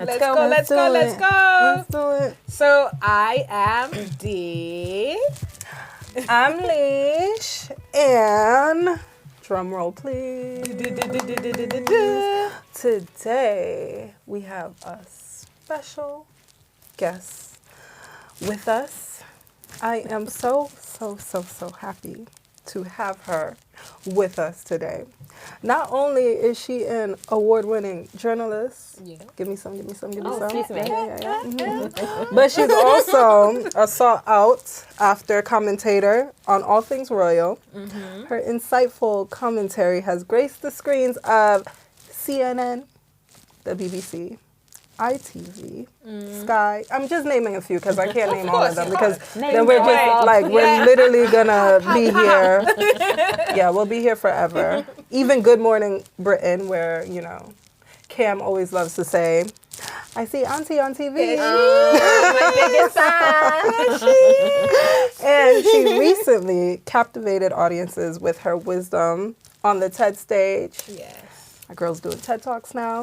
Let's go. Let's do it. So I am D. I'm Lish, and drum roll, please. Today we have a special guest with us. I am so happy to have her with us today. Not only is she an award-winning journalist, give me some. Excuse me. Mhm. But she's also a sought-out-after commentator on all things royal. Mm-hmm. Her insightful commentary has graced the screens of CNN, the BBC, ITV, Sky. I'm just naming a few because I can't name all of them because then we're just we're literally gonna be here. Yeah, we'll be here forever. Even Good Morning Britain, where, you know, Cam always loves to say, I see Auntie on TV. My biggest fan. And she recently captivated audiences with her wisdom on the TED stage. Yes. My girl's doing TED Talks now.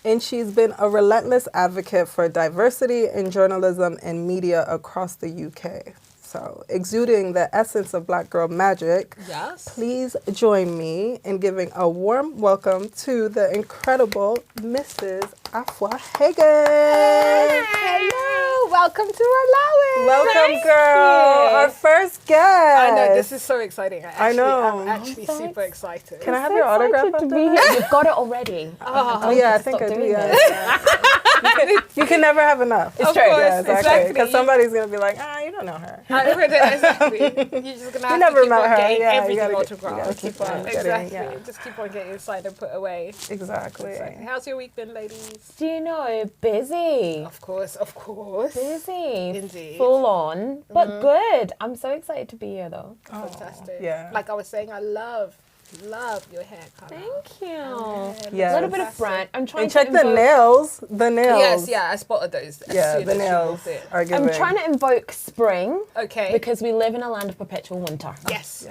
And she's been a relentless advocate for diversity in journalism and media across the UK. So, exuding the essence of Black girl magic, please join me in giving a warm welcome to the incredible Mrs. Afua Hagan. Hello, welcome to Allowance. Welcome, girl. Our first guest. I know, this is so exciting. I know. I'm actually super excited. Can I have your autograph? To be here. You've got it already. Oh, yeah, I think I do. Yeah. You can never have enough. It's true. Yeah, Exactly. Because somebody's going to be like, you don't know her. Exactly. You're just going to have never to keep met on her. getting Yeah, everything autographed. keep on Exactly. Just keep on getting inside and put away. Exactly. How's your week been, ladies? Do you know, busy. Of course. Busy. Indeed. Full on, but good. I'm so excited to be here, though. Fantastic. Yeah. Like I was saying, I love your hair color. Thank you. Yes. A little bit of front. I'm trying And to check the nails. The nails. Yes, yeah, I spotted those. Yeah, soon the as she nails walked in. are giving. I'm trying to invoke spring. Okay. Because we live in a land of perpetual winter. Yes.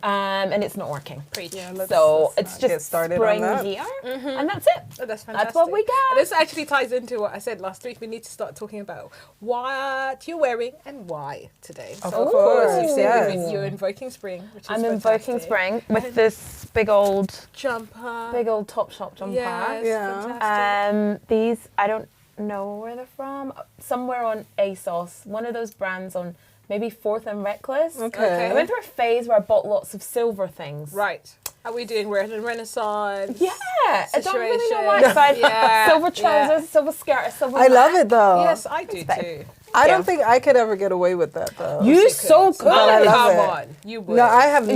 And it's not working. Preach. Yeah, So it's get just started spring on that. here, and that's it. Oh, that's fantastic. That's what we got. And this actually ties into what I said last week. We need to start talking about what you're wearing and why today. Of So, course, you yes. said you're invoking spring, which is I'm invoking fantastic. spring with this big old Jumper. Topshop jumper. Yes, Yeah. fantastic. These, I don't know where they're from. Somewhere on ASOS, one of those brands on maybe 4th and Reckless. Okay. I went through a phase where I bought lots of silver things. Right. Are we doing Renaissance? Yeah, I don't really know why. Situation. So I had Yeah, silver trousers, silver skirt, silver I love mat. it though. Yes, I do too. I don't think I could ever get away with that though. You so good. I love Come it. on, you would. No, I have You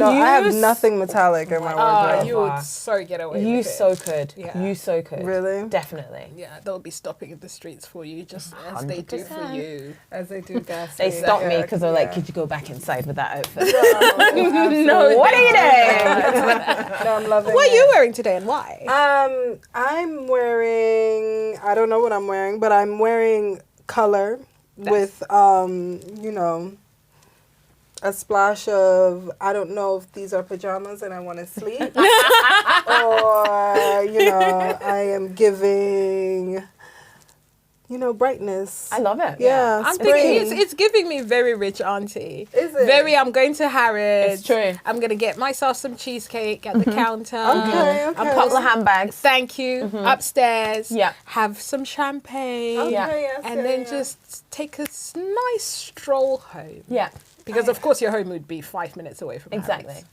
nothing metallic in my wardrobe. you would so get away You with it. so could. Yeah. You so could. Really? Definitely. Yeah, they'll be stopping in the streets for you, just as they do for 100%. you. As they do gas. They stopped me because they're like, could you go back inside with that outfit? No, What are you doing? No, I'm loving What are it. you wearing today and why? I'm wearing, I don't know what I'm wearing, but I'm wearing color with, you know, a splash of, I don't know if these are pajamas and I want to sleep, or, you know, I am giving, you know, brightness. I love it. Yeah, I'm spring. thinking it's giving me very rich auntie. Is it? Very, I'm going to Harrods. It's true. I'm going to get myself some cheesecake at the counter. Okay. I'm Couple of handbags. Thank you. Upstairs. Yeah. Have some champagne. Okay, Yeah. yes, And then just take a nice stroll home. Yeah, Because of course your home would be 5 minutes away from exactly. Harrods.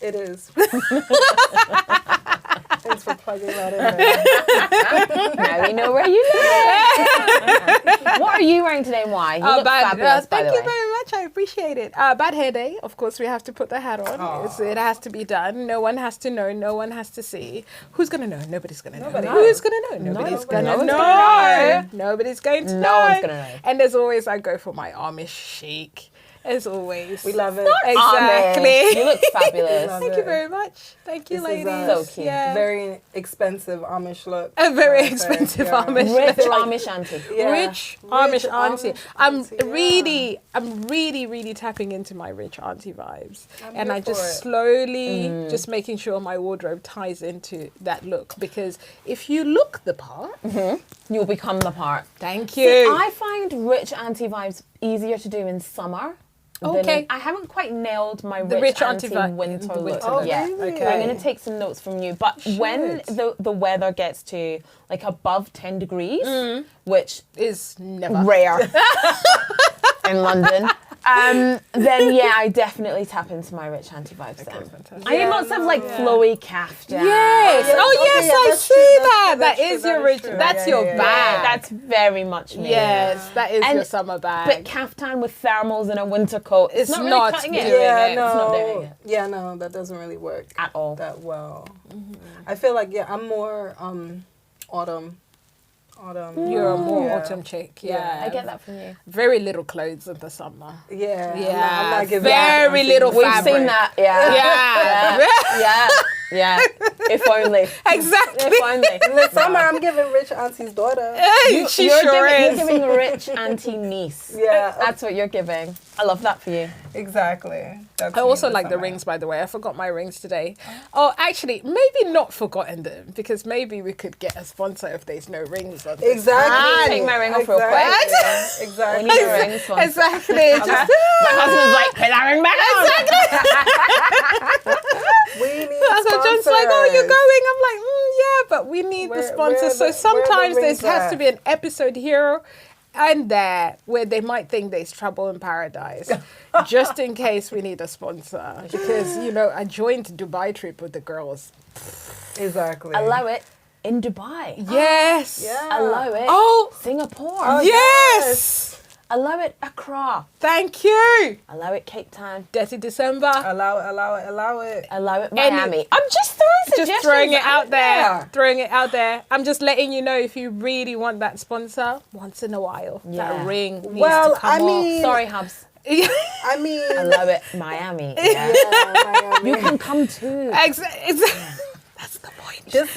It is. Thanks for plugging that in there. Now we know where you live. What are you wearing today and why? You look fabulous, by thank the you way. very much. I appreciate it. Bad hair day. Of course, we have to put the hat on. It has to be done. No one has to know. No one has to see. Who's going to know? Nobody's going to know. Who's going to know? Nobody's going to know. Nobody's going to know. No one's going to know. And there's always, I go for my Amish chic. As always. We love it. Exactly. Amish. You look fabulous. Love Thank it. you very much. Thank you, This is, ladies. So cute. Yeah. Very expensive Amish look. A very I would say. expensive Yeah. Amish Rich look. Amish auntie. Yeah. Rich Amish auntie. I'm yeah. really tapping into my rich auntie vibes. I'm And here I just for it. slowly just making sure my wardrobe ties into that look. Because if you look the part, You'll become the part. thank See, you. I find rich auntie vibes easier to do in summer. than Okay. I haven't quite nailed my The rich rich auntie auntie vibe- winter the look winter look. yet. really? Okay. I'm going to take some notes from you. But when should. the weather gets to like above 10 degrees, which Is never. rare in London, then yeah, I definitely tap into my rich auntie vibes then. fantastic. I need lots of like flowy caftan. Yes. Yeah, Oh, okay, yes, yeah, I that's see true, that. that's That true, is that your is rich. true. That's Yeah, your yeah, yeah. bag. That's very much me. Yes, that is And- your summer bag. But caftan with thermals and a winter coat, It's not really not cutting it. doing Yeah, it. no. It's not doing it. Yeah, no, that doesn't really work At all. that well. I feel like I'm more autumn. You're a more Yeah. autumn chick. Yeah. I get that from you. Very little clothes in the summer. Yeah. Yeah, I'm not giving very little We've fabric. seen that. Yeah. Yeah. Yeah. If only. Exactly. If only. In the summer, I'm giving Rich Auntie's daughter. She you're sure giving, is. You're giving rich auntie niece. Yeah. That's what you're giving. I love that for you. Exactly. That's I me also in like the summer. rings, by the way. I forgot my rings today. Oh, actually, maybe not forgotten them because maybe we could get a sponsor if there's no rings on this. Exactly. Take my ring off real quick. Exactly. We Exactly. need a ring sponsor. Exactly. Just, My husband's like, put that ring back on. We need so John's like, oh, you're going? I'm like, yeah, but we need the Where- sponsor. where So the sometimes there rings has at? to be an episode here and there where they might think there's trouble in paradise, just in case we need a sponsor. Because, you know, a joint Dubai trip with the girls. Exactly. Allow it in Dubai. Yes. Yeah. Allow it Oh, Singapore. yes. Allow it Accra. Thank you. Allow it Cape Town. Dirty December. Allow it. Allow it Any- Miami. I'm just throwing suggestions. Just throwing it out there. there. Throwing it out there. I'm just letting you know if you really want that sponsor, once in a while, Yeah. that ring needs Well, to come I mean- Sorry, Hubs. off. I mean, Allow it Miami. Yeah. yeah, You can come too. That's the point. just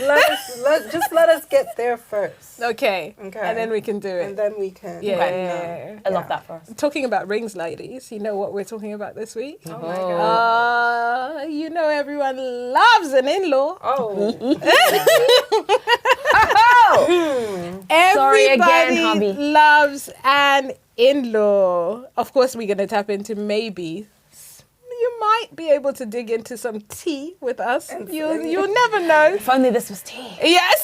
let us get there first, Okay. Okay. And then we can do and it. then we can. Yeah. I love that for us. Talking about rings, ladies, you know what we're talking about this week? Oh my god. You know everyone loves an in-law. Oh. Sorry again, Everybody hubby. loves an in-law. Of course, we're going to tap into maybe. You might be able to dig into some tea with us. You'll never know. If only this was tea. Yes.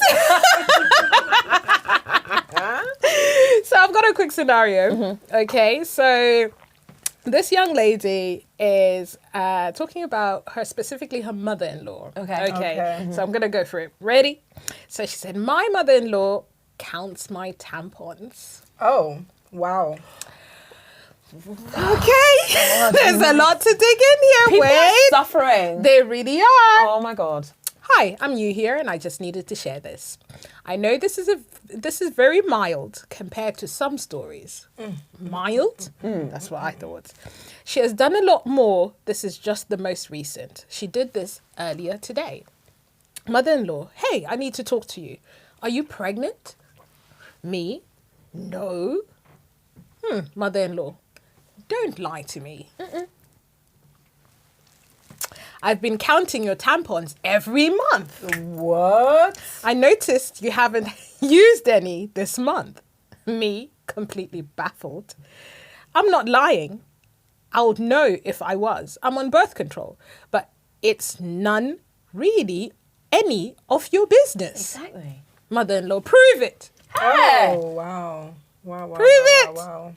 So I've got a quick scenario. Okay, so this young lady is talking about specifically her mother-in-law. Okay. Okay. So I'm gonna go for it. Ready? So she said, my mother-in-law counts my tampons. Oh. Wow. Okay. There's a lot to dig in here. People are Wait. suffering. They really are. Oh my god. Hi, I'm new here and I just needed to share this. I know this is very mild compared to some stories. Mild? That's what I thought. She has done a lot more. This is just the most recent. She did this earlier today. Mother-in-law, hey, I need to talk to you. Are you pregnant? Me? No. Mother-in-law, don't lie to me. I've been counting your tampons every month. What? I noticed you haven't used any this month. Me, completely baffled. I'm not lying. I would know if I was. I'm on birth control. But it's none, really, any of your business. Exactly. Mother-in-law, prove it. Oh, wow. Wow. Prove it. Wow.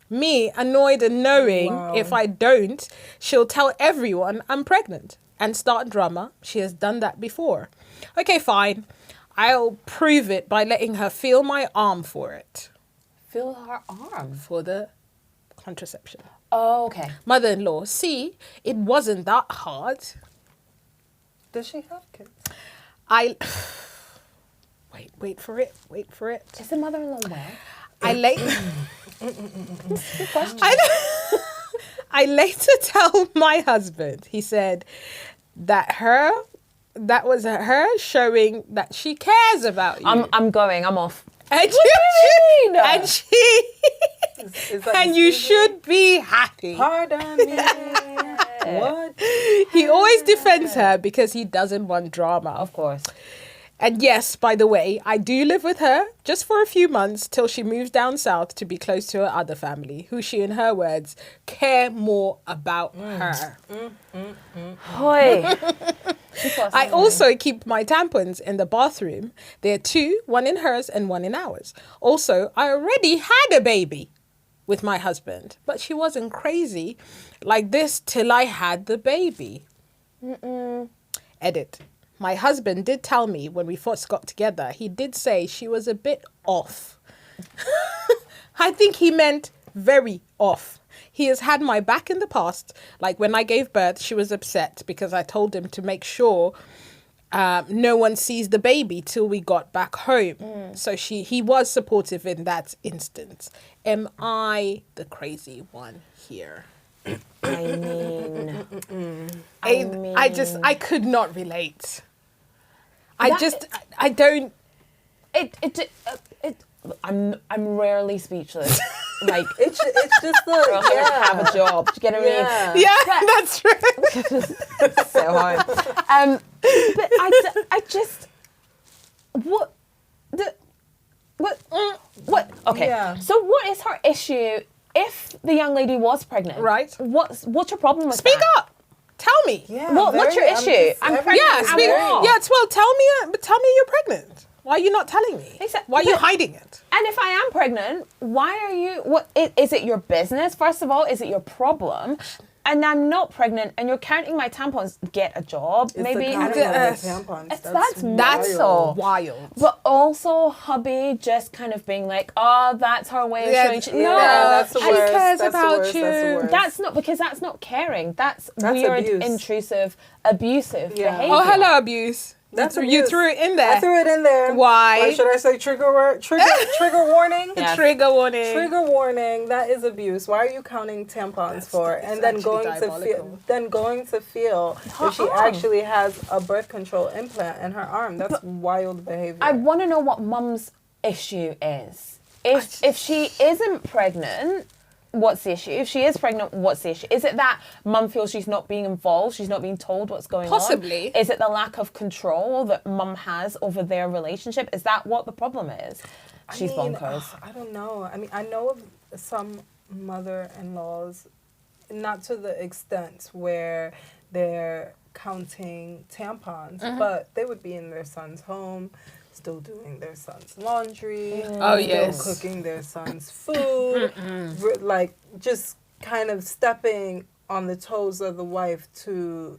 Me, annoyed and knowing Wow. if I don't, she'll tell everyone I'm pregnant and start drama. She has done that before. Okay, fine. I'll prove it by letting her feel my arm for it. Feel her arm. For the contraception. Oh, okay. Mother-in-law, see, it wasn't that hard. Does she have kids? I... Wait for it. Is the mother-in-law well? I laid... Good question. I later tell my husband, he said that was her showing that she cares about you. I'm off. And What she Is that and you should be happy. Pardon me. What? He always defends her because he doesn't want drama. Of course. And yes, by the way, I do live with her just for a few months till she moves down south to be close to her other family, who she, in her words, care more about her. Hoi. I also keep my tampons in the bathroom. There are 2, one in hers and one in ours. Also, I already had a baby with my husband, but she wasn't crazy like this till I had the baby. Edit. My husband did tell me when we first got together, he did say she was a bit off. I think he meant very off. He has had my back in the past. Like when I gave birth, she was upset because I told him to make sure no one sees the baby till we got back home. So he was supportive in that instance. Am I the crazy one here? I mean, I could not relate. I don't. I'm rarely speechless. Like It's just the have a job. Do you get what I mean? Yeah, that's true. So hard. But I just what. Okay. Yeah. So what is her issue if the young lady was pregnant? Right. What's your problem with Speak that? up. Tell me. Yeah, What's your issue? I'm pregnant. Yeah, speak. Well. Yeah, well, tell me you're pregnant. Why are you not telling me? Why are you But- hiding it? And if I am pregnant, why are you? What is it? Your business? First of all, is it your problem? And I'm not pregnant, and you're counting my tampons. Get a job, It's maybe. the And counting of the it's- tampons. that's wild. Wild. But also, hubby just kind of being like, "Oh, that's her way of Yeah, showing." yeah, that's the she worst. cares That's the about worst. you. That's the worst. That's not because that's not caring. That's weird, abuse. intrusive, abusive Yeah. behavior. Oh, hello, abuse. That's you abuse. threw it in there. I threw it in there. Why? Should I say trigger warning? Yeah. Trigger warning. Trigger warning. That is abuse. Why are you counting tampons for? that's And then actually going to feel if she actually has a birth control implant in her arm. That's wild behavior. I want to know what mum's issue is. If she isn't pregnant, what's the issue? If she is pregnant, what's the issue? Is it that mum feels she's not being involved, she's not being told what's going Possibly. on? Is it the lack of control that mum has over their relationship? Is that what the problem is? She's bonkers. I don't know. I mean, I know of some mother-in-laws, not to the extent where they're counting tampons, but they would be in their son's home, still doing their son's laundry, Oh, yes. still cooking their son's food, like just kind of stepping on the toes of the wife to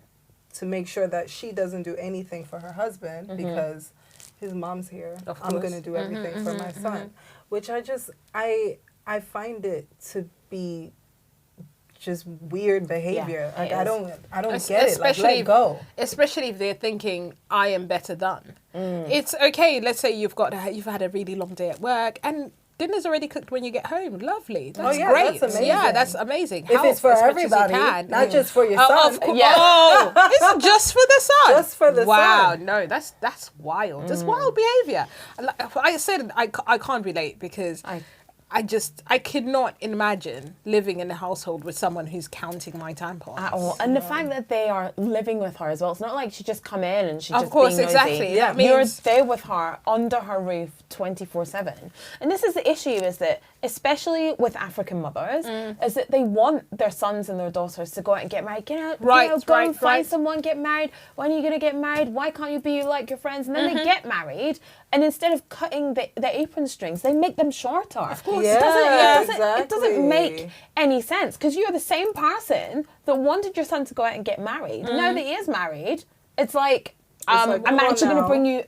make sure that she doesn't do anything for her husband because his mom's here. Of I'm course. going to do everything for my son, which I find it to be just weird behavior. Yeah, like it I is. don't get it. Like, let it go. Especially if they're thinking, I am better than. It's okay. Let's say you've had a really long day at work and dinner's already cooked when you get home. Lovely. That's yeah, great. that's amazing. Yeah, that's amazing. If Help it's for as much as you everybody, can. not just for your son. Of course. Yeah. Oh, it's just for the son. Just for the wow, son. no, that's wild. That's wild behavior. Like I said, I can't relate because I could not imagine living in a household with someone who's counting my tampons. At all. And the fact that they are living with her as well. It's not like she just come in and she Of just course, being nosy. exactly. Yeah. That means You're there with her, under her roof, 24/7. And this is the issue, is that, especially with African mothers, is that they want their sons and their daughters to go out and get married. Go and find someone, get married. When are you going to get married? Why can't you be like your friends? And then they get married, and instead of cutting the apron strings, they make them shorter. Of course. It doesn't make any sense, because you're the same person that wanted your son to go out and get married. Now that he is married, it's like, like, I'm come on actually going to now. bring you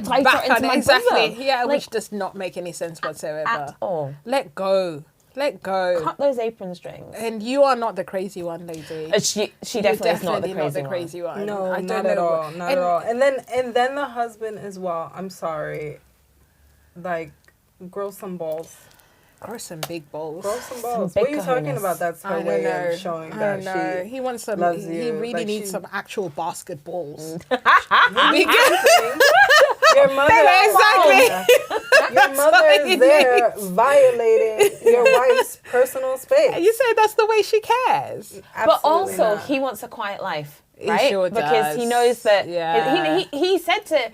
tighter back into on my exactly. bosom. Yeah, Like, which does not make any sense whatsoever. at all. Let go. Let go. Cut those apron strings. And you are not the crazy one, lady. She definitely is not the crazy, crazy one. No, I don't not know at all. what- Not at all. And then the husband as well. I'm sorry. Like, grow some balls. Grow some big balls. Grow some balls. big What are you talking kahunas. about? That's her I don't way know. of showing I that don't know. she He wants some. loves He you. really Like needs she- some actual basketballs. Your mother, Exactly. Your mother is there violating your wife's personal space. You say that's the way she cares. But Absolutely also, not. he wants a quiet life, He right? sure because he does. knows that. Yeah. He said to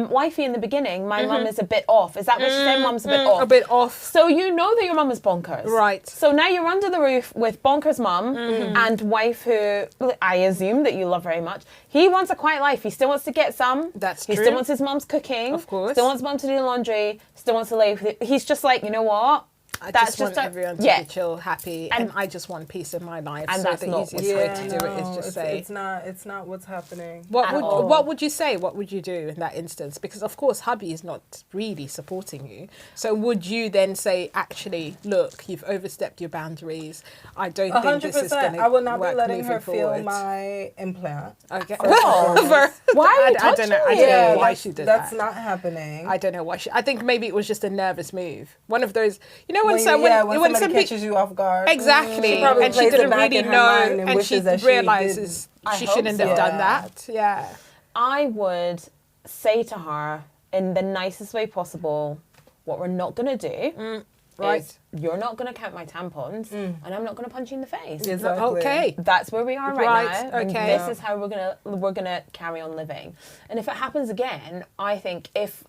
wifey in the beginning, "My mum is a bit off." Is that what she said? Mum's a bit off. A bit off. So you know that your mum is bonkers. Right. So now you're under the roof with bonkers mum and wife who I assume that you love very much. He wants a quiet life. He still wants to get some. That's He true. still wants his mum's cooking. Of course. Still wants mum to do laundry. Still wants to lay with it. He's just like, you know what? I just want everyone to be chill, happy, and I just want peace in my life. And so that's the not easiest what's way to do it is just say. It's not what's happening. What would you say? What would you do in that instance? Because of course, hubby is not really supporting you. So would you then say, actually, look, you've overstepped your boundaries. I don't think this is going to I would not be work letting her moving feel forward." my implant. Okay. Oh. Why are you I don't know. I touching don't know it? why she did That's that. not happening. I don't know why she. I think maybe it was just a nervous move. One of those, you know, when somebody catches you off guard. exactly, She probably and she plays it didn't back really in her know, mind and and wishes she that she realizes I she hope shouldn't so. have done Yeah. that. Yeah. I would say to her in the nicest way possible, what we're not going to do right. is you're not going to count my tampons and I'm not going to punch you in the face. Exactly. Okay. That's where we are right Right, now. And okay. this is how we're gonna carry on living. And if it happens again, I think if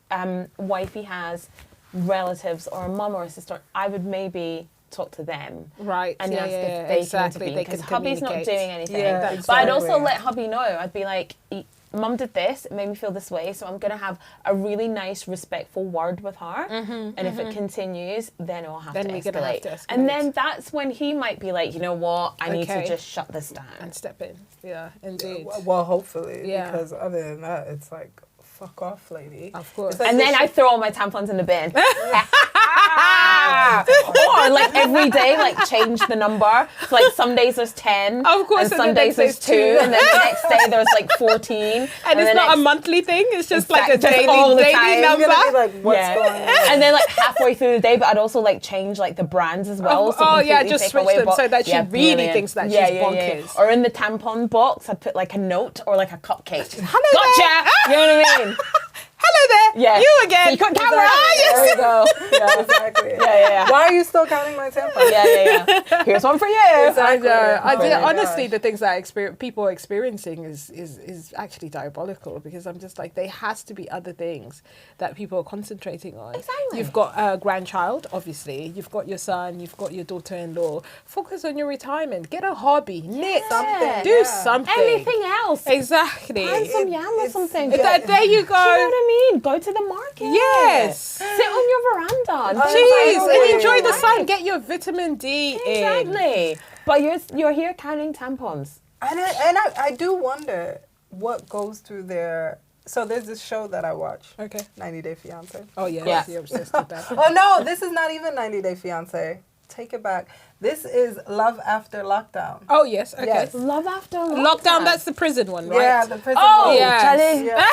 wifey has relatives or a mum or a sister, I would maybe talk to them. Right. And yeah, ask yeah, if they exactly. can intervene. They Because could hubby's not communicate. doing anything. Yeah, But I'd also exactly. let hubby know. I'd be like, Mum did this, it made me feel this way, so I'm going to have a really nice, respectful word with her. And if it continues, then I'll have Then to we're escalate. gonna have to And escalate. then that's when he might be like, you know what, I need to Okay. just shut this down. And step in. Yeah, indeed. Well, hopefully. Yeah. Because other than that, it's like, fuck off, lady. Of course. It's like And then this I throw all my tampons in the bin. Or like every day, like change the number. So like some days there's 10. Of course, And and some the days next there's day's 2. And then the next day there's like 14. And the it's not a next- monthly thing. It's just like a Exactly, just all daily the time. daily You're You're number. gonna be like, what's going on? And then like halfway through the day, but I'd also like change like the brands as well. So oh, yeah, completely just take switch away them bo- so that she really brilliant. thinks that she's bonkers. Or in the tampon box, I'd put like a note or like a cupcake. Hello Gotcha! You know what I mean? Hello there. Yeah. You again. Secret Exactly. camera. Ah, yes. There we go. Yeah. Exactly. Yeah. Why are you still counting my tampons? Yeah. Here's one for you. Exactly. I Oh did, my honestly, gosh. the things that people are experiencing is actually diabolical, because I'm just like, there has to be other things that people are concentrating on. Exactly. You've got a grandchild, obviously. You've got your son. You've got your daughter-in-law. Focus on your retirement. Get a hobby. Knit. Something, Do yeah. something. Anything else. Exactly. Find some yam or something. There you go. Do you know what I mean? Go to the market. Yes. Sit on your veranda. Jeez, and Exactly. enjoy the sun. Get your vitamin D in. Exactly. But you're here counting tampons. And I do wonder what goes through their. So there's this show that I watch. Okay. 90 Day Fiance. Oh, yeah. Yeah. You're obsessed with that. Oh no, this is not even 90 Day Fiance. Take it back. This is Love After Lockdown. Oh, yes. Okay. Yes. Love after Lockdown, that's the prison one, right? Yeah, the prison. Oh, one. yes. Charlie. Yeah.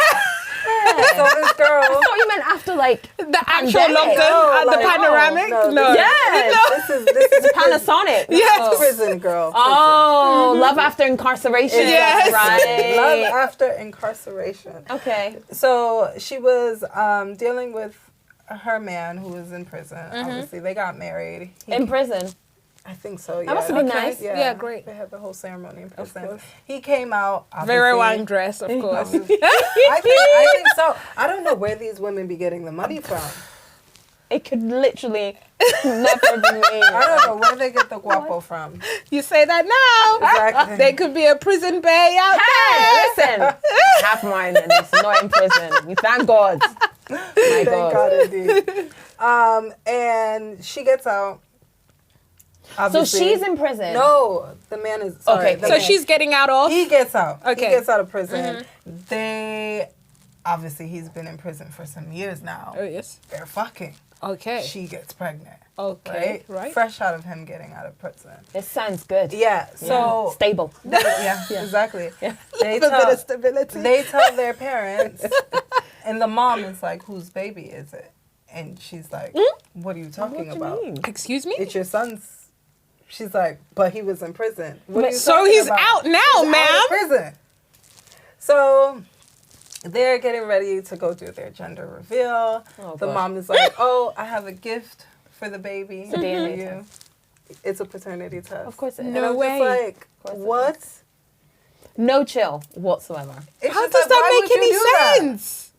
So this girl. I thought you meant after like The actual Pandemic. lockdown, No, the like, panoramic? no. Yes. This is Panasonic. Yes. prison girl. Oh, love after incarceration. Yes. Right. Love after incarceration. Okay. So she was dealing with her man who was in prison. Obviously, they got married. In prison. I think so. Yeah. must have been nice. Yeah, great. They had the whole ceremony in prison. course. He came out. Very obviously- wine dress, of course. I think so. I don't know where these women be getting the money from. It could literally never be me. I don't know where they get the guapo from. You say that now. Exactly. There could be a prison bay out Hey, there. listen. Half mine and it's not in prison. We thank God. My Thank God. God indeed. And she gets out. So Obviously. she's in prison. No, the man is. Sorry, Okay, the So man. she's getting out of. He gets out. Okay. He gets out of prison. They. Obviously, he's been in prison for some years now. Oh, yes. They're fucking. Okay. She gets pregnant. Okay. Right. Fresh out of him getting out of prison. This sounds good. Yeah. So. Stable. Yeah. Exactly. Yeah. They A bit tell, of stability. they tell their parents, and the mom is like, "Whose baby is it?" And she's like, what are you talking What do you about? mean? Excuse me? It's your son's. She's like, but he was in prison. What are you So talking he's about? out now, He's out ma'am. of prison. So they're getting ready to go do their gender reveal. Oh, the God. mom is like, oh, I have a gift for the baby. It's a DNA for you. test. It's a paternity test. Of course it is. And No I'm way. just like, course it what? No chill whatsoever. It's How just does like, that why make would you any do that? sense?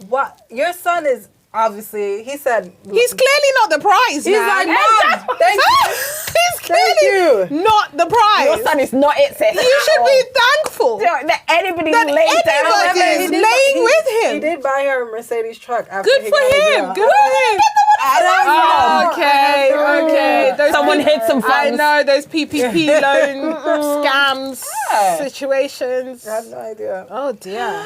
What? Your son is obviously, he said. He's clearly not the prize, He's man. like, Mom, thank you. He's clearly not the prize. Your son is not it, sis. You should be thankful That anybody that laid down. anybody is He did- laying he- with him. He did buy her a Mercedes truck after Good he for got a him. deal. Good for him. I don't know. Okay. Those Someone people- hid some I funds. know those PPP loan scams situations. I have no idea. Oh dear.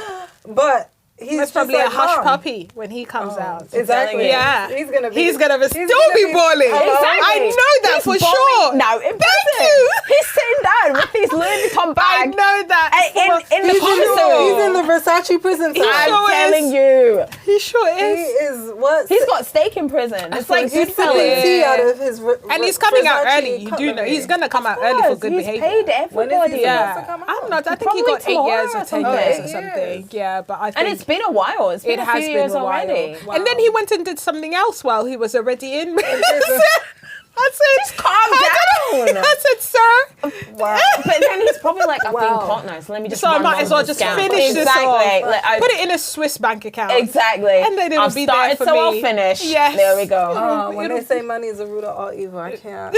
But he's That's just probably like, a hush Mom. puppy when he comes out. Exactly. Yeah. He's gonna still gonna be balling. Hello? I know that for sure. No, in Thank prison. you. He's sitting down with his Louis Vuitton I bag. know that. In the He's commissary. in the Versace prison cell. I'm sure telling is. you. He sure He is. is what? He's got steak in prison. It's like he's Goodfellas. sipping tea out of his And he's coming out Versace early. You do know. cutlery. He's going to come out early for good He's behavior. paid When is everybody. he Yeah. supposed to come I'm out? not. I think he got 8 Probably years or tomorrow 10 or years or something. something. Yeah, but I think. And it's been a while. It's been it a has few been years a while. already. And then he went and did something else while he was already in. I said, Just calm down. I said, sir. Wow. But then he's probably like, I've been Wow. caught now, so let me just So I run might on as well the just scam. finish this Exactly. off. Like, I- Put it in a Swiss bank account. Exactly. And then it'll I've be started, there for so me. I'll finish. Yes. There we go. When they say money is the root of all evil, I can't.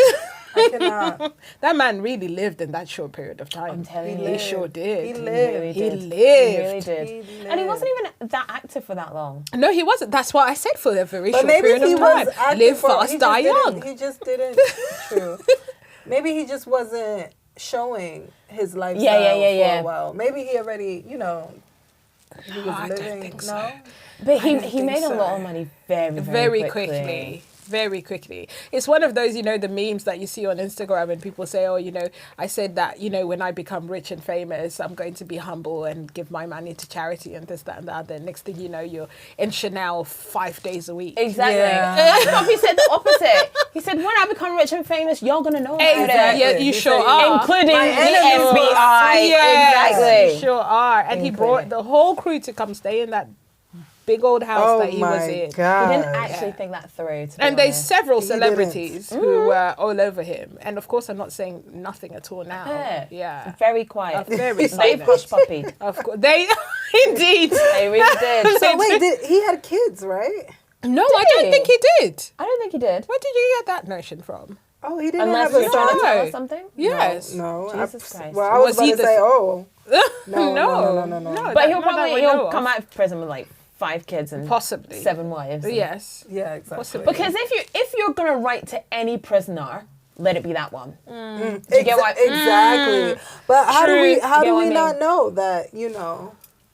I cannot. That man really lived in that short period of time. I'm telling He you. sure did. He He lived. really He did. lived. He really did. He And he lived. wasn't even that active for that long. No, he wasn't. That's what I said for a very But short maybe period he of time. was active Live for, fast, die young. He just didn't. True. Maybe he just wasn't showing his lifestyle Yeah. for a while. Maybe he already, he was I don't living. think so. No. But he think made so. a lot of money very, Very quickly. quickly. Very quickly. It's one of those, the memes that you see on Instagram and people say, oh, I said that, when I become rich and famous, I'm going to be humble and give my money to charity and this, that, and that. Then next thing you know, you're in Chanel 5 days a week. Exactly. Yeah. Poppy said the opposite. He said, when I become rich and famous, you're going to know about Exactly. it. Yeah, you He sure said, are. Including My the enemies. FBI. Yes, Exactly. you sure are. And he brought the whole crew to come stay in that big old house Oh that he was my in. God. He didn't actually think that through, to be And there's honest. several He didn't. celebrities who were all over him. And of course, I'm not saying nothing at all now. Yeah. Very quiet. Very They've silent. hush puppy. Of course. They, indeed. They really did. So wait, he had kids, right? No, I don't he? think he did. I don't think he did. Where did you get that notion from? Oh, he didn't Unless have a he's trying to son. tell No. us something. Yes. No. Jesus Christ. Well, I was Was about he to the- say, oh. No. No. But he'll he'll come out of prison with like 5 kids and Possibly. 7 wives. Yes. Yeah, exactly. Possibly. Because if you're gonna write to any prisoner, let it be that one. Do you get what? Exactly. But how do True. we You get what I mean? not know that,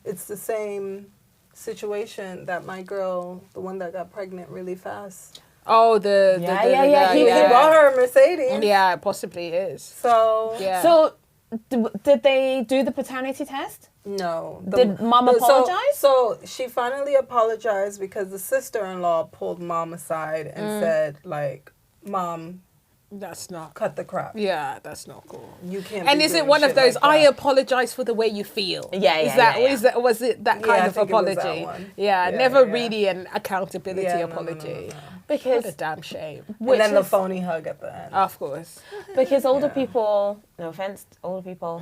it's the same situation that my girl, the one that got pregnant really fast. Oh, Yeah. He bought her a Mercedes. Yeah, it possibly is. So Yeah. So, did they do the paternity test? no. Did mom apologize? So she finally apologized because the sister-in-law pulled mom aside and said, like, Mom, That's not. cut the crap. Yeah, that's not cool. You can't. And be is it doing one of shit those? like I that." apologize for the way you feel. Yeah, Is yeah, that yeah, yeah. was it that Yeah, kind I of think it was that apology? one. Yeah, Yeah, never yeah. really an accountability Yeah, no, apology. no. What Because a damn shame. And then the phony hug at the end. Of course. because older Yeah. people, no offense, older people,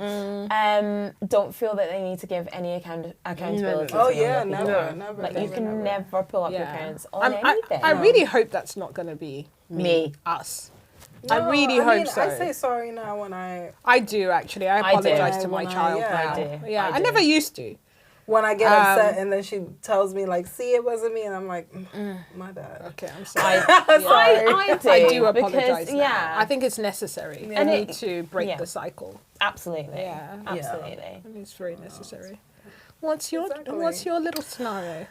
don't feel that they need to give any accountability. Oh to yeah, younger never, people. never. Like never, you can never pull up your parents on I anything. really hope that's not going to be Me. us. No, I really hope so. I say sorry now when I do actually. I I do. apologize to my When I- child yeah. now. I do. Yeah, I I do. never used to. when I get upset and then she tells me like, "See, it wasn't me," and I'm like, "My bad." Okay, I'm sorry. I do. I do apologize. Because, now. yeah. I think it's necessary. Yeah. I And need it- to break yeah. the cycle. Absolutely. Yeah. Absolutely. I think it's very necessary. What's your Exactly. What's your little scenario?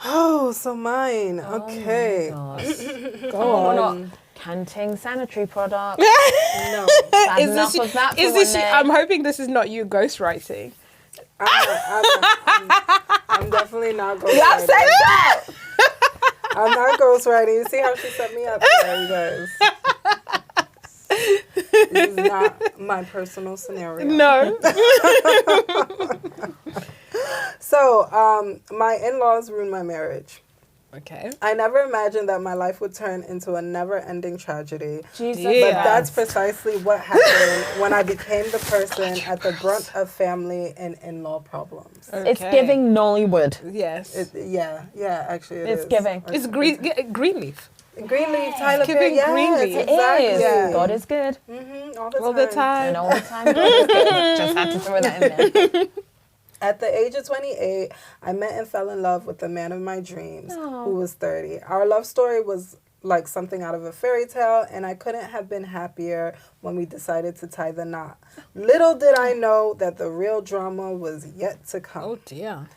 Oh, so mine. Okay, God. go We're on. not canting sanitary products. No, Had Is enough this? of that for Is this? one day. I'm hoping this is not you ghostwriting. I'm definitely not going. You have said that! I'm not ghostwriting. You see how she set me up there, you guys. This is not my personal scenario. No. So, my in-laws ruined my marriage. Okay. I never imagined that my life would turn into a never-ending tragedy. Jesus. Yeah. But that's precisely what happened when I became the person at the brunt of family and in-law problems. Okay. It's giving Nollywood. Yes. Actually it It's is. giving. It's Greenleaf. Greenleaf, Tyler Giving Perry, yes, Greenleaf. It exactly. is. Yeah. God is good. All the time. And all the time, God is good. Just had to throw that in there. At the age of 28, I met and fell in love with the man of my dreams, who was 30. Our love story was like something out of a fairy tale, and I couldn't have been happier when we decided to tie the knot. Little did I know that the real drama was yet to come. Oh dear.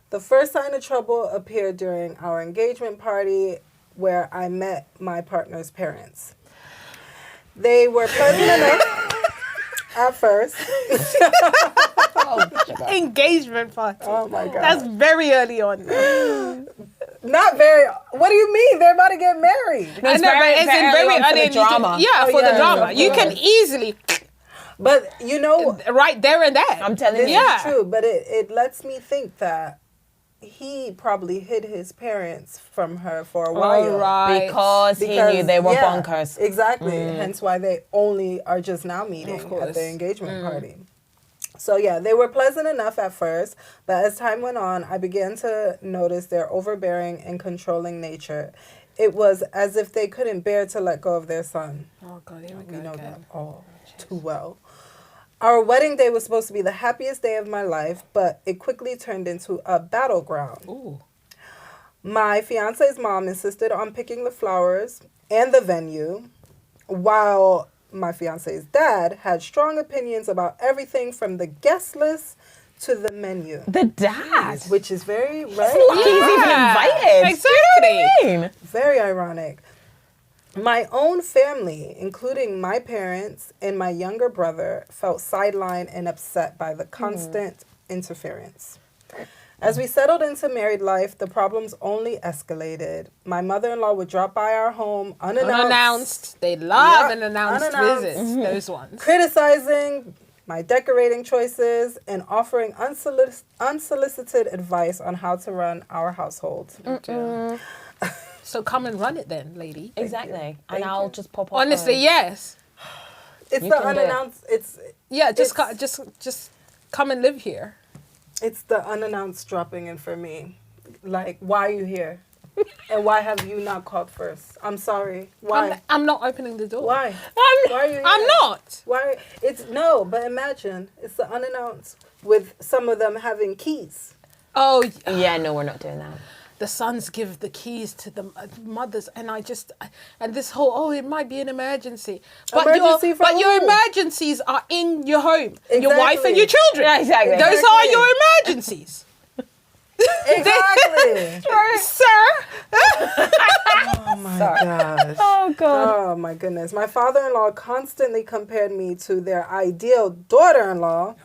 The first sign of trouble appeared during our engagement party, where I met my partner's parents. They were pleasant enough at first. Engagement party. Oh my God. That's very early on. Not very. What do you mean? They're about to get married. No, it's very early on for the drama. Yeah, Oh, for yeah, the drama. of You course. can easily, But you know, right there and there. I'm telling this you. Yeah. is true. But it lets me think that he probably hid his parents from her for a while. All right. Because he knew they were bonkers. Exactly. Hence why they only are just now meeting Of course. at the engagement party. So yeah, they were pleasant enough at first, but as time went on, I began to notice their overbearing and controlling nature. It was as if they couldn't bear to let go of their son. Oh God, here we We go know again. that all too well. Our wedding day was supposed to be the happiest day of my life, but it quickly turned into a battleground. Ooh. My fiance's mom insisted on picking the flowers and the venue, while my fiance's dad had strong opinions about everything from the guest list to the menu, The dad. which is very, He's right? even invited. Exactly. Very ironic. My own family, including my parents and my younger brother, felt sidelined and upset by the constant interference. As we settled into married life, the problems only escalated. My mother-in-law would drop by our home Unannounced. They love Yep, unannounced unannounced. visits. Those ones. criticizing my decorating choices and offering unsolicited advice on how to run our household. So come and run it then, lady. Exactly. And Thank I'll you. just pop up. Honestly, yes. It's You the can do it. unannounced. Yeah, just It's- just come and live here. It's the unannounced dropping in for me. Like, why are you here? And why have you not called first? I'm sorry. Why? I'm not opening the door. Why? I'm, Why are you here? I'm not. Why? It's no, but imagine it's the unannounced with some of them having keys. Oh, Yeah, no, we're not doing that. the sons give the keys to the mothers, and and this whole it might be an emergency, but Emergency for your who? emergencies are in your home, your wife and Exactly. your children. Yeah, exactly. Those Exactly. are your emergencies, Exactly. sir. Oh my gosh. Oh, God. Oh my goodness. My father-in-law constantly compared me to their ideal daughter-in-law,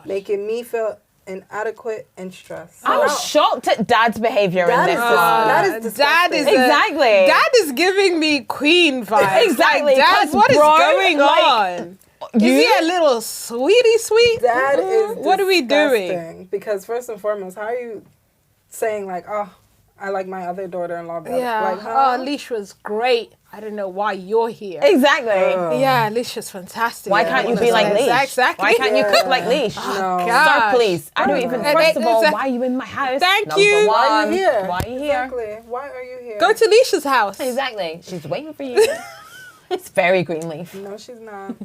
making me feel inadequate and stressed. I'm shocked at dad's behavior in That this is one. that is Dad disgusting. is Exactly. Dad is giving me queen vibes. Exactly, Like, Dad, 'cause what is bro, going like, on? Is he a little sweetie sweet? That is What are we doing? disgusting. Because first and foremost, how are you saying like, oh, I like my other daughter-in-law better? Yeah. Like, huh? Oh, Lish was great. I don't know why you're here. Exactly. Yeah, Lish was fantastic. Why can't you be like Leash? Exactly. Why can't you cook like Leash? No. God. Start, please. I don't even. First of all, Exactly. why are you in my house? Thank Number you. One, Why are you here? Why are you here? Exactly. Why are you here? Go to Lish's house. Exactly. She's waiting for you. It's very Greenleaf. No, she's not.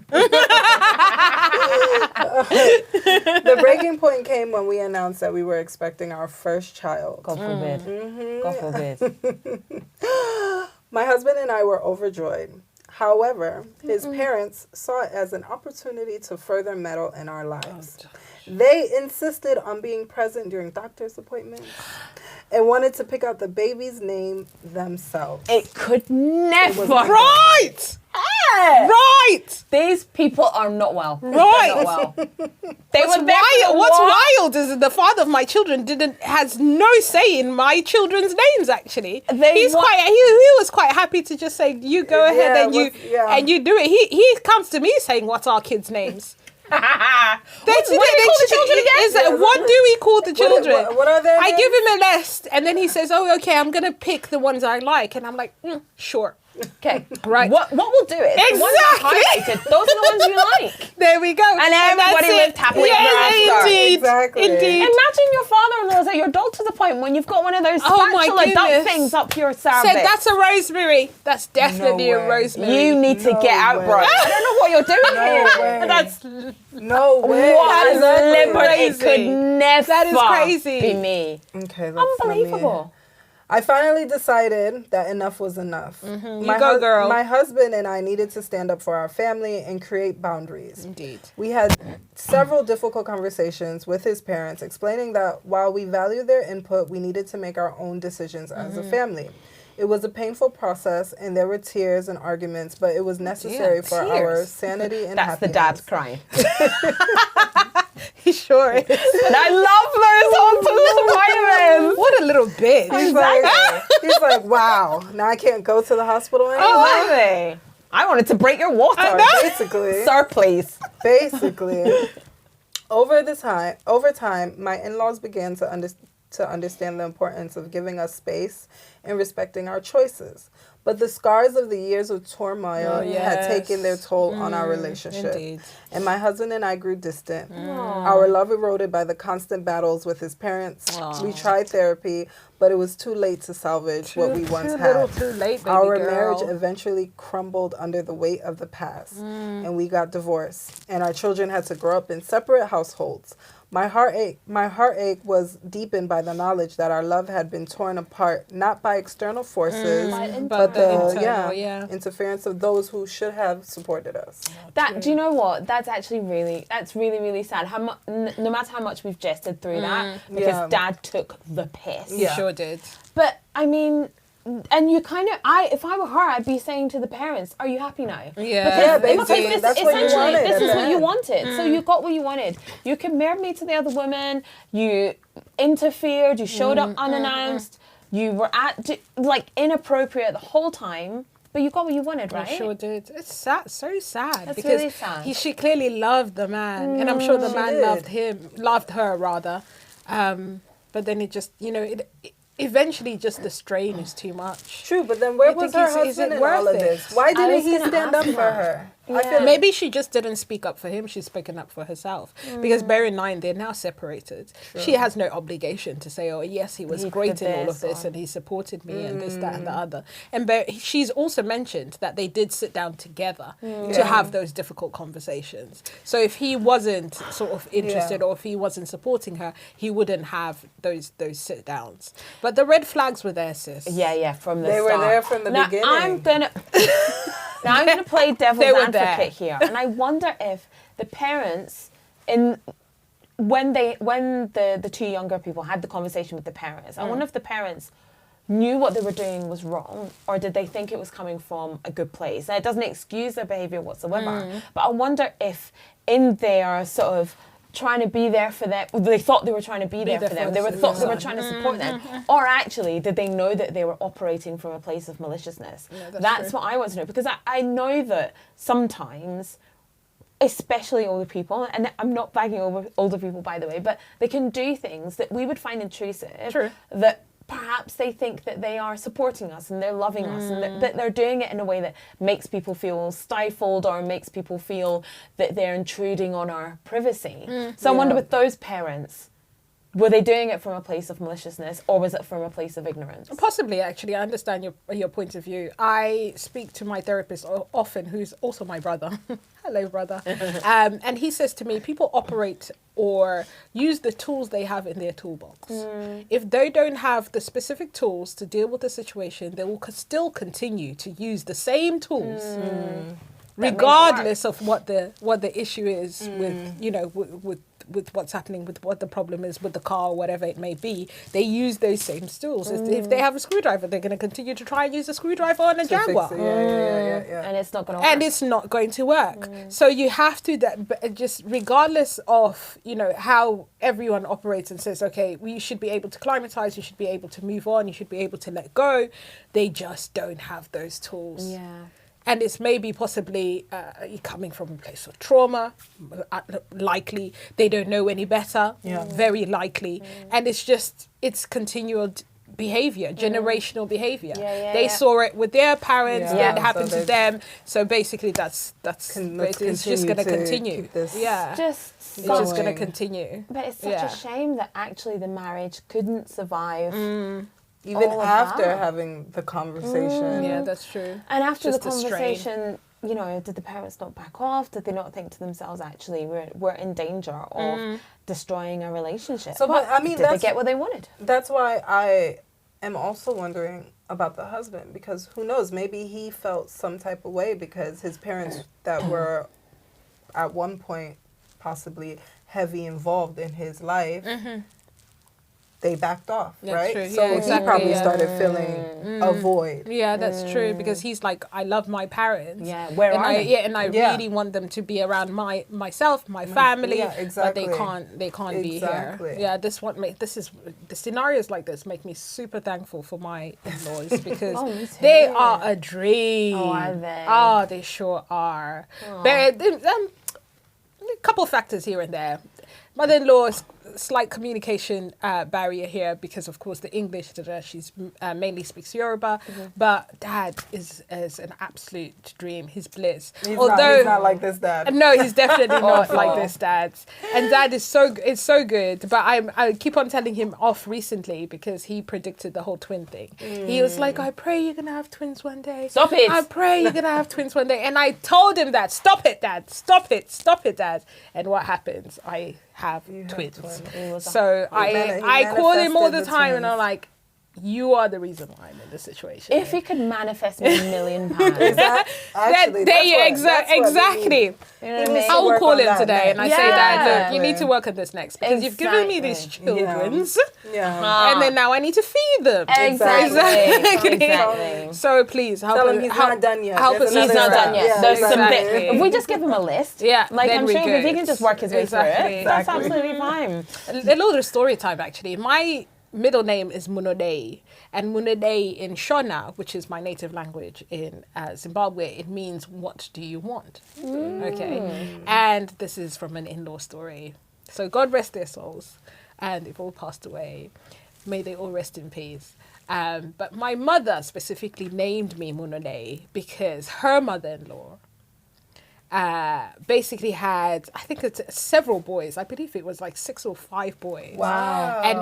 The breaking point came when we announced that we were expecting our first child. God forbid. God forbid. My husband and I were overjoyed. However, his parents saw it as an opportunity to further meddle in our lives. They insisted on being present during doctor's appointments and wanted to pick out the baby's name themselves. It could never. Right. Right. These people are not well. Right. They're not well. What's wild is that the father of my children has no say in my children's names. Actually, he was quite happy to just say, "You go ahead and you do it." He comes to me saying, "What's our kids' names?" What do we call the children again? What do we call the children? What are their I names? give him a list, and then he says, "Oh, okay, I'm gonna pick the ones I like," and I'm like, "Sure." Okay, Right. What we'll do is the ones you highlighted, those are the ones you like. There we go. And everybody lived happily ever after. Indeed. Exactly. Indeed. Imagine your father-in-law's at your dog to the point when you've got one of those Oh my spatula dump goodness. things up your cervix. Said that's a rosemary. That's definitely No a way. rosemary. You need to No get out, way. bro. I don't know what you're doing here. way. That's No way. What a Exactly. leopard. It could Crazy. never That is crazy. be me. Okay, that's Unbelievable. I finally decided that enough was enough. You go, girl. My husband and I needed to stand up for our family and create boundaries. Indeed. We had several difficult conversations with his parents, explaining that while we value their input, we needed to make our own decisions as a family. It was a painful process, and there were tears and arguments, but it was necessary for our tears. sanity and That's the happiness. dad crying. He sure is. And I love those on What a little bitch. He's like, wow, now I can't go to the hospital anymore. Exactly. I wanted to break your water. Basically. Sir, please. Basically, over time, my in-laws began to understand the importance of giving us space and respecting our choices. But the scars of the years of turmoil had taken their toll on our relationship. Indeed. And my husband and I grew distant. Our love eroded by the constant battles with his parents. We tried therapy, but it was too late to salvage what we once had. Too late, baby Our girl. marriage eventually crumbled under the weight of the past, and we got divorced. And our children had to grow up in separate households. My heartache was deepened by the knowledge that our love had been torn apart, not by external forces, but the internal, interference of those who should have supported us. Do you know what? That's actually really sad. No matter how much we've jested through that, because Dad took the piss. He sure did. But I mean, and you kind of, if I were her, I'd be saying to the parents, "Are you happy now?" Yeah, Because this, that's what you essentially, wanted. this is at what the you end. wanted. So you got what you wanted. You compared me to the other women. You interfered. You showed up unannounced. You were inappropriate the whole time. But you got what you wanted, right? I sure did. It's sad, so sad. That's because really sad. she clearly loved the man, and I'm sure the man did. loved her rather. But then it just, eventually just the strain is too much. True, but then where I was think her is it husband in worth all of it? this? Why didn't was he gonna stand ask up for that. her? Yeah. Maybe she just didn't speak up for him. She's speaking up for herself. Because bear in mind, they're now separated. She has no obligation to say, "Oh, yes, he was great in all of this and he supported me and this, that, and the other." And she's also mentioned that they did sit down together to have those difficult conversations. So if he wasn't sort of interested or if he wasn't supporting her, he wouldn't have those sit downs. But the red flags were there, sis. Yeah, from the They start. were there from the beginning. Now I'm gonna play devil's They were advocate here, and I wonder if the parents, when the two younger people had the conversation with the parents, I wonder if the parents knew what they were doing was wrong, or did they think it was coming from a good place? And it doesn't excuse their behaviour whatsoever, but I wonder if in their sort of trying to be there for them, they thought they were trying to be there for them, thought they were trying to support them, or actually did they know that they were operating from a place of maliciousness? That's what I want to know, because I know that sometimes, especially older people, and I'm not bagging over older people, by the way, but they can do things that we would find intrusive, that perhaps they think that they are supporting us and they're loving us, and that they're doing it in a way that makes people feel stifled or makes people feel that they're intruding on our privacy. So I wonder with those parents, were they doing it from a place of maliciousness, or was it from a place of ignorance? Possibly, actually. I understand your point of view. I speak to my therapist often, who's also my brother. Hello, brother. And he says to me, people operate or use the tools they have in their toolbox. If they don't have the specific tools to deal with the situation, they will still continue to use the same tools. Regardless of what the issue is with with what's happening, with what the problem is with the car or whatever it may be, they use those same tools. If they have a screwdriver, they're going to continue to try and use a screwdriver on a Jaguar. And it's not going to work. And it's not going to work. So you have to just, regardless of, you know, how everyone operates and says, okay, we should be able to climatize, you should be able to move on, you should be able to let go. They just don't have those tools. Yeah. And it's maybe possibly coming from a place of trauma, likely. They don't know any better, very likely. And it's continual behavior, generational behavior. They saw it with their parents, it happened to them. So basically it's just going to continue. It's just going to continue. But it's such a shame that actually the marriage couldn't survive. Even after having the conversation. Yeah, that's true. And after the conversation, you know, did the parents not back off? Did they not think to themselves, actually, we're in danger of destroying a relationship? So, but I mean, did they get what they wanted? That's why I am also wondering about the husband, because who knows, maybe he felt some type of way because his parents that were at one point possibly heavy involved in his life, they backed off, right? True. So he probably started feeling a void. Yeah, that's true, because he's like, I love my parents. Yeah, where are they? Yeah, and I really want them to be around myself, my family. Yeah, exactly. But they can't be here. Yeah, the scenarios like this make me super thankful for my in-laws because they are a dream. Oh, are they? Oh, they sure are. But a couple factors here and there. Mother-in-law's slight communication barrier here because, of course, the English, she's mainly speaks Yoruba, but Dad is an absolute dream. He's bliss. He's not like this Dad. No, he's definitely not like this Dad. And Dad is so good. But I keep on telling him off recently because he predicted the whole twin thing. He was like, I pray you're gonna have twins one day. Stop it! I pray you're gonna have twins one day. And I told him that. Stop it, Dad. Stop it, Dad. And what happens? I have twins. So I call him all the time and I'm like, you are the reason why I'm in this situation. If he could manifest me £1 million. Exactly. You know what I mean? I will call him today and I say, Dad, look, you need to work on this next because you've given me these children's and then now I need to feed them. Exactly. So please help him. He's not done yet. He's not done yet. Yeah, There's some bit. If we just give him a list, like I'm sure if he can just work his way through it, that's absolutely fine. A little story time actually. My middle name is Munode, and Munode in Shona, which is my native language in Zimbabwe, it means what do you want? Okay, and this is from an in-law story. So God rest their souls, and they've all passed away. May they all rest in peace. But my mother specifically named me Munode because her mother-in-law basically had, I think it's several boys. I believe it was like 6 or 5 boys. Wow. And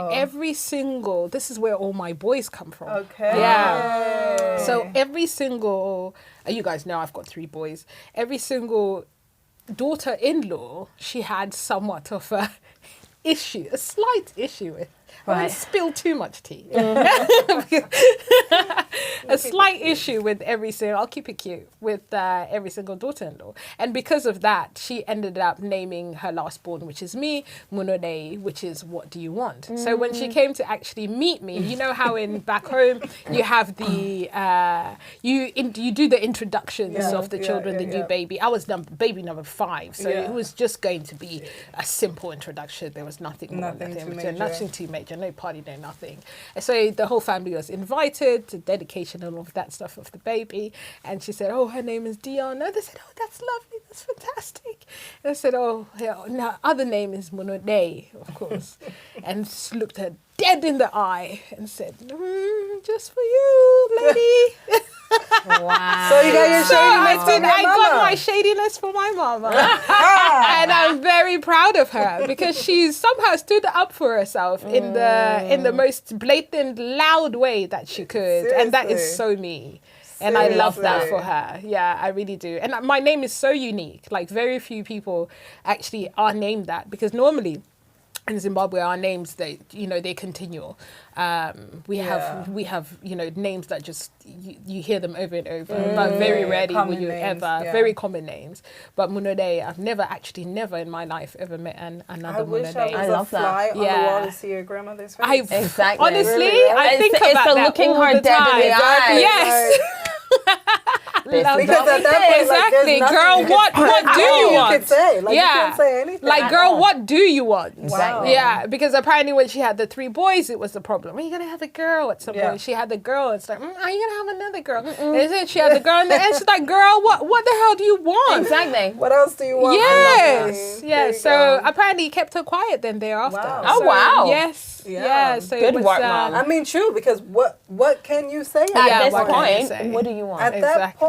this is where all my boys come from. Okay. Yeah. So every single, you guys know I've got 3 boys. Every single daughter-in-law, she had somewhat of a slight issue with. I won't spill too much tea. A slight issue with I'll keep it cute, with every single daughter-in-law. And because of that, she ended up naming her last born, which is me, Munode, which is what do you want? So when she came to actually meet me, you know how back home you have the, you do the introductions of the children, the new baby. I was baby number 5, so it was just going to be a simple introduction. There was nothing too major. No party, no nothing. So the whole family was invited to dedication and all of that stuff of the baby. And she said, oh, her name is Dion. And they said, oh, that's lovely. That's fantastic. And I said, oh, no, other name is Munode, of course. And just looked her dead in the eye and said, just for you, lady. Wow. So you got your shadiness from your mama. I got my shadiness for my mama. And I'm very proud of her because she somehow stood up for herself in the most blatant, loud way that she could. Seriously? And that is so me. And I love that for her. Yeah, I really do. And my name is so unique. Like very few people actually are named that because normally in Zimbabwe, our names, they continue. We have names that just you hear them over and over, but very rarely will you ever very common names. But Munode, I've never in my life ever met another Munode. I love that. Fly on the wall to see your grandmother's face. Exactly. Honestly, really? I think it's about the that looking all her the dead time. in the eye. Yes. Because at that point, exactly, like, girl, what do you want? You could say, like, you can't say anything. Like, girl, what do you want? Exactly. Yeah, because apparently when she had the 3 boys, it was the problem. Are you gonna have a girl at some point? She had the girl. It's like, are you gonna have another girl? And then she had the girl, and she's like, girl, what the hell do you want? Exactly. What else do you want? Yes. Yeah. So apparently he kept her quiet then thereafter. Wow. Oh, wow. Yes. Yeah. So good it was, work, Mom. I mean, true, because what can you say At this what can you point, say? what do you want? at that point?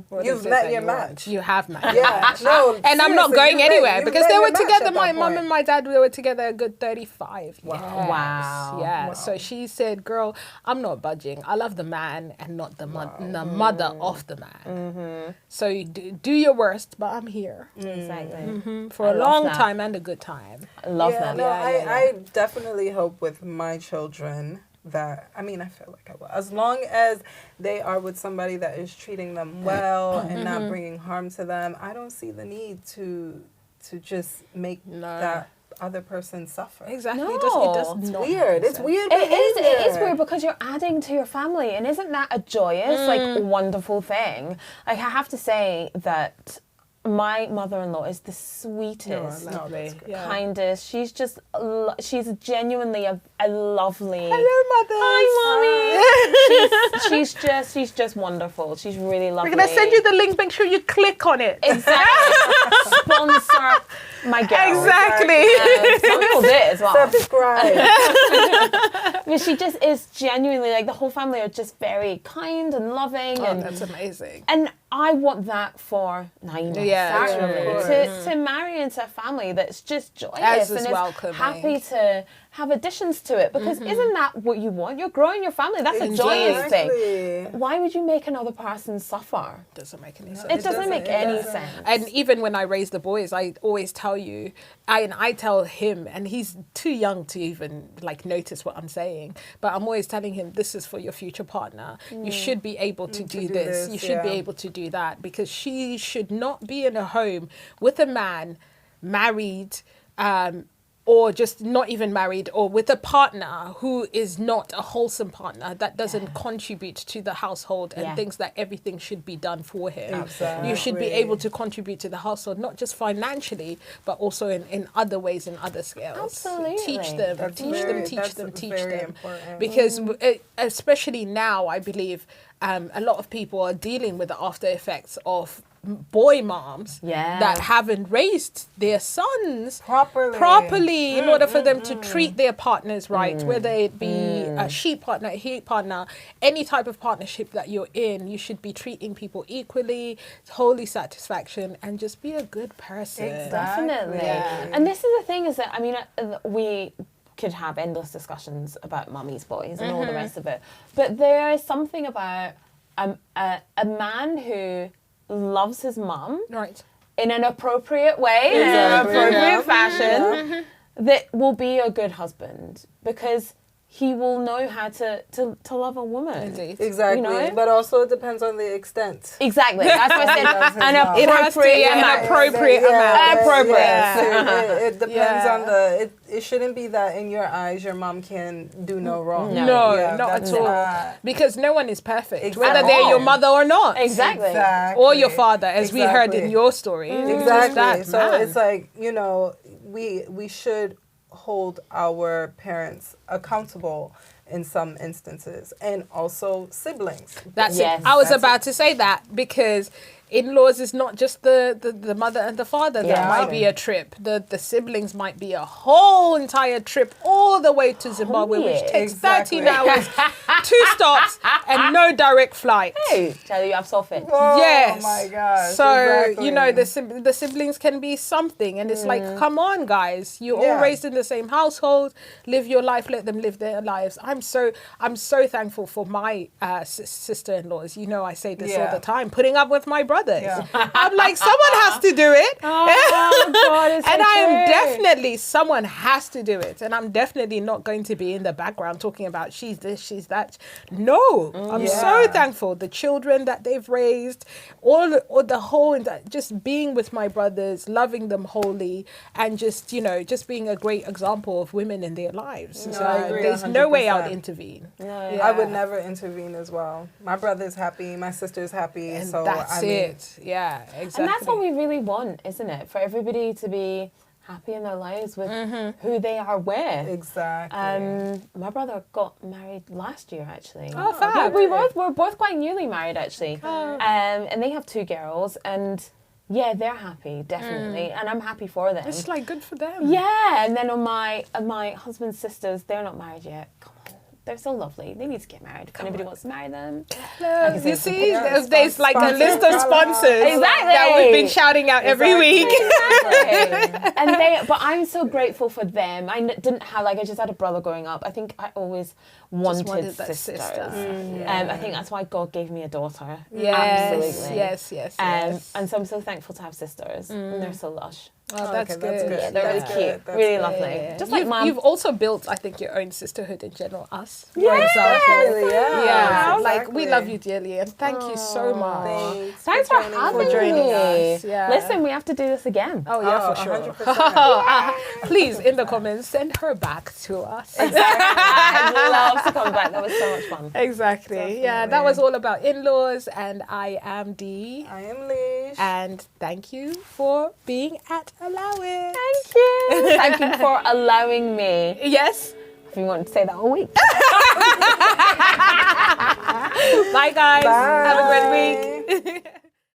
What You've is it met that your you match. want? You have met. Yeah, no, And I'm not seriously, going anywhere you've because met they your were match together. at My that mum point. and my dad, they were together a good 35. Wow. Yes. Wow. Yeah. Wow. So she said, girl, I'm not budging. I love the man and not the, the mother of the man. So you do your worst, but I'm here. Exactly. For a long time and a good time. I love that. No, I definitely hope with my children that, I mean, I feel like I will. As long as they are with somebody that is treating them well and not bringing harm to them, I don't see the need to just make that other person suffer. Exactly. No. It does It's not weird. make It's sense. weird It is behavior. weird because you're adding to your family, and isn't that a joyous, like, wonderful thing? Like, I have to say that my mother-in-law is the sweetest, Lovely. Yeah. kindest. She's just, she's genuinely a lovely. Hello, mother. Hi, mommy. she's just wonderful. She's really lovely. We're gonna send you the link. Make sure you click on it. Exactly. Sponsor my girl. Exactly. Some people did as well. Subscribe. But she just is genuinely, like, the whole family are just very kind and loving. Oh, and that's amazing. And I want that for Naima. Yeah, certainly. To marry into a family that's just joyous As and is is welcoming. happy to have additions to it. Because isn't that what you want? You're growing your family. That's a joyous thing. Why would you make another person suffer? Doesn't make any sense. It doesn't make any sense. And even when I raise the boys, I always tell you, I tell him, and he's too young to even like notice what I'm saying, but I'm always telling him, this is for your future partner. You should be able to do this. You should be able to do that, because she should not be in a home with a man married, or just not even married, or with a partner who is not a wholesome partner, that doesn't contribute to the household and thinks that everything should be done for him. Exactly. You should be able to contribute to the household, not just financially, but also in other ways, in other scales. Absolutely. Teach them, That's teach very- them, that's teach very them. important. Because especially now, I believe a lot of people are dealing with the after effects of boy moms that haven't raised their sons properly in order for them to treat their partners right, whether it be a she partner, a he partner, any type of partnership that you're in. You should be treating people equally, wholly satisfaction, and just be a good person. Definitely. Yeah. And this is the thing, is that, I mean, we could have endless discussions about mummy's boys and all the rest of it, but there is something about a man who loves his mum in an appropriate way, in an appropriate fashion, that will be a good husband, because he will know how to love a woman. Indeed. Exactly. You know? But also it depends on the extent. Exactly. That's what I said. It has to be an appropriate amount. It depends on it shouldn't be that in your eyes your mom can do no wrong. No, not at all. Because no one is perfect, whether they're your mother or not. Exactly. Or your father, as we heard in your story. Exactly. So it's like, you know, we should hold our parents accountable in some instances, and also siblings. That's it. I was about to say that, because in-laws is not just the mother and the father. That might be a trip. The siblings might be a whole entire trip all the way to Zimbabwe, which takes 13 hours, 2 stops, and no direct flight. Hey, tell you, I've solved it. Yes. Oh my gosh. So, you know, the siblings can be something. And it's like, come on, guys. You're all raised in the same household. Live your life. Let them live their lives. I'm so thankful for my sister-in-laws. You know, I say this all the time. Putting up with my brother. brothers. Yeah. I'm like, someone has to do it. Oh, God, it's so And I am true. definitely, someone has to do it. And I'm definitely not going to be in the background talking about she's this, she's that. No, I'm so thankful. The children that they've raised, all the whole, just being with my brothers, loving them wholly, and just, you know, just being a great example of women in their lives. No, So I agree there's no way I would 100%. intervene. I would never intervene as well. My brother's happy, my sister's happy, And so that's I mean, it. Yeah, exactly. And that's what we really want, isn't it? For everybody to be happy in their lives with who they are with. exactly. My brother got married last year, actually. Oh, fab. We're both quite newly married, actually. And they have 2 girls, and yeah, they're happy, definitely, and I'm happy for them. It's like good for them. Yeah, and then on my husband's sisters, they're not married yet. Come on, they're so lovely. They need to get married. If anybody wants to marry them, You see, there's like a list of sponsors Exactly. that we've been shouting out every week. Exactly. But I'm so grateful for them. I didn't have, like, I just had a brother growing up. I think I always wanted that sisters. sister. I think that's why God gave me a daughter. Yes, Absolutely. yes. And so I'm so thankful to have sisters. And they're so lush. Oh, that's okay, good. that's good. Yeah, they're That's really good. cute. That's Really good. lovely. Yeah. Just like Mum. You've also built, I think, your own sisterhood in general. Us, for Yeah, example. yeah, Like we exactly. love you dearly, and thank you so much. Thanks for having me. us. Yeah. Listen, we have to do this again. Oh yeah, for sure. 100%. Please, in the comments, send her back to us. I'd love to come back. That was so much fun. Exactly. Yeah, that was all about in-laws, and I am Dee. I am Lish. And thank you for being at Allow It. Thank you. Thank you for allowing me. Yes. If you want to say that all week. Bye, guys. Bye. Have a great week.